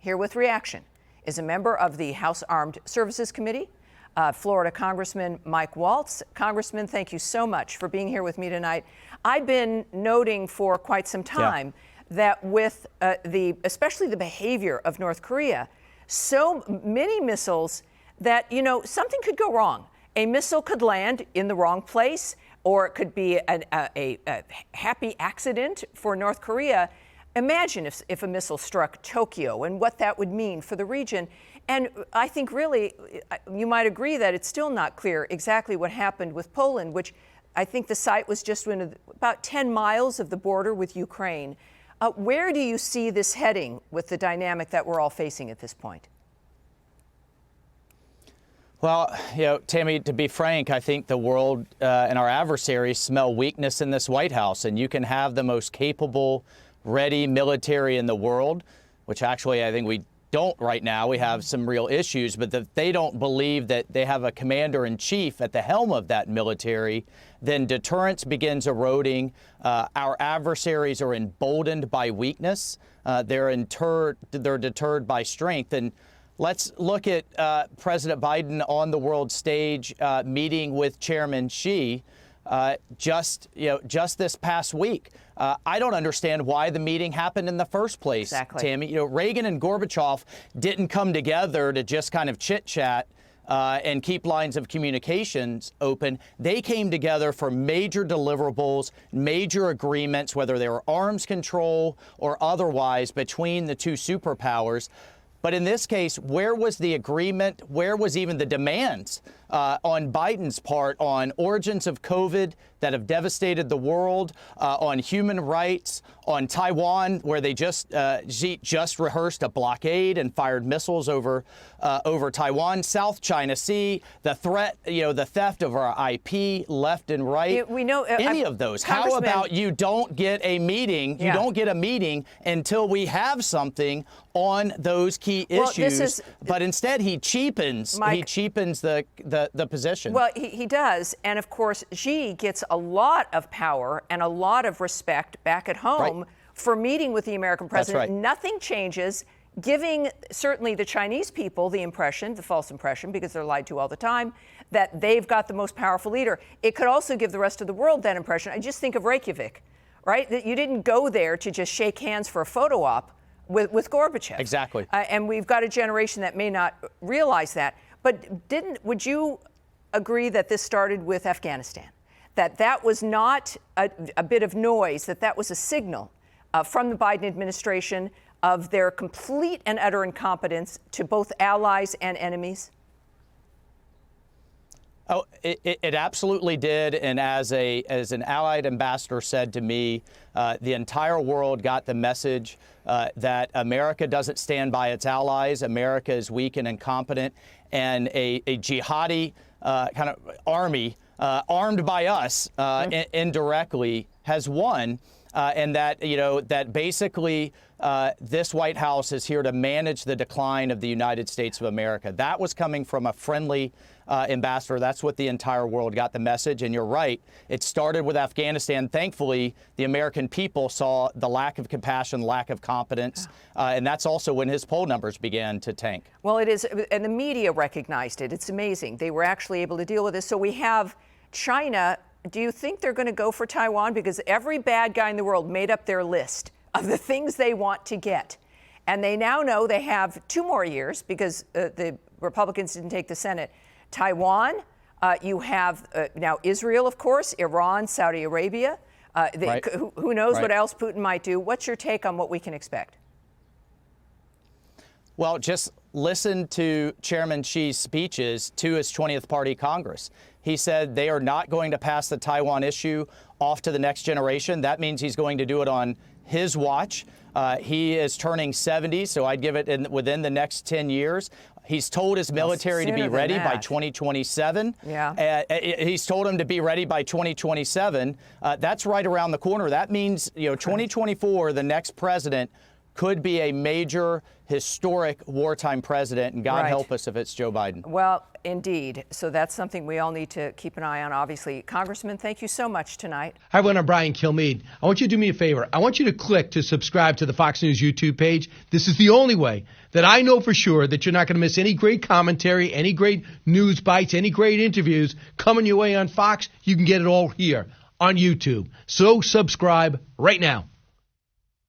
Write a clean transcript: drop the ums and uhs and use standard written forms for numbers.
here with reaction, is a member of the House Armed Services Committee, Florida Congressman Mike Waltz. Congressman, thank you so much for being here with me tonight. I've been noting for quite some time that with especially the behavior of North Korea, so many missiles that, something could go wrong. A missile could land in the wrong place, or it could be a happy accident for North Korea. Imagine if a missile struck Tokyo and what that would mean for the region. And I think really you might agree that it's still not clear exactly what happened with Poland, which I think the site was just about 10 miles of the border with Ukraine. Where do you see this heading with the dynamic that we're all facing at this point? Well, Tammy, to be frank, I think the world and our adversaries smell weakness in this White House, and you can have the most capable, ready military in the world, which actually I think we don't right now. We have some real issues, but if they don't believe that they have a commander-in-chief at the helm of that military, then deterrence begins eroding. Our adversaries are emboldened by weakness. They're deterred by strength. And let's look at President Biden on the world stage meeting with Chairman Xi just this past week. I don't understand why the meeting happened in the first place, Tammy. Reagan and Gorbachev didn't come together to just kind of chit-chat and keep lines of communications open. They came together for major deliverables, major agreements, whether they were arms control or otherwise, between the two superpowers. But in this case, where was the agreement? Where was even the demands on Biden's part on origins of COVID that have devastated the world, on human rights, on Taiwan, where they Xi just rehearsed a blockade and fired missiles over Taiwan, South China Sea, the threat, the theft of our IP left and right. We know any of those. How about you don't get a meeting? You don't get a meeting until we have something on those key issues. But instead, he cheapens. He cheapens the position. Well, he does, and of course, Xi gets a lot of power and a lot of respect back at home for meeting with the American president. Nothing changes, giving certainly the Chinese people the impression, the false impression, because they're lied to all the time, that they've got the most powerful leader. It could also give the rest of the world that impression. I just think of Reykjavik, right? That you didn't go there to just shake hands for a photo op with Gorbachev. Exactly. And we've got a generation that may not realize that. But would you agree that this started with Afghanistan? That was not a bit of noise, that was a signal from the Biden administration of their complete and utter incompetence to both allies and enemies? Oh, it absolutely did. And as an allied ambassador said to me, the entire world got the message that America doesn't stand by its allies. America is weak and incompetent, and a jihadi kind of army armed by us indirectly has won. And that basically this White House is here to manage the decline of the United States of America. That was coming from a friendly ambassador. That's what the entire world got the message. And you're right. It started with Afghanistan. Thankfully, the American people saw the lack of compassion, lack of competence. And that's also when his poll numbers began to tank. Well, it is. And the media recognized it. It's amazing. They were actually able to deal with this. So we have China. Do you think they're going to go for Taiwan? Because every bad guy in the world made up their list of the things they want to get. And they now know they have 2 more years because the Republicans didn't take the Senate. Taiwan, you have now Israel, of course, Iran, Saudi Arabia. Who knows what else Putin might do? What's your take on what we can expect? Well, just listen to Chairman Xi's speeches to his 20th Party Congress. He said they are not going to pass the Taiwan issue off to the next generation. That means he's going to do it on his watch. He is turning 70, so I'd give it within the next 10 years. He's told his military to be ready by 2027. He's told him to be ready by 2027. That's right around the corner. That means, 2024, the next president could be a major, historic wartime president, and God Right. help us if it's Joe Biden. Well, indeed. So that's something we all need to keep an eye on, obviously. Congressman, thank you so much tonight. Hi, everyone. I'm Brian Kilmeade. I want you to do me a favor. I want you to click to subscribe to the Fox News YouTube page. This is the only way that I know for sure that you're not going to miss any great commentary, any great news bites, any great interviews coming your way on Fox. You can get it all here on YouTube. So subscribe right now.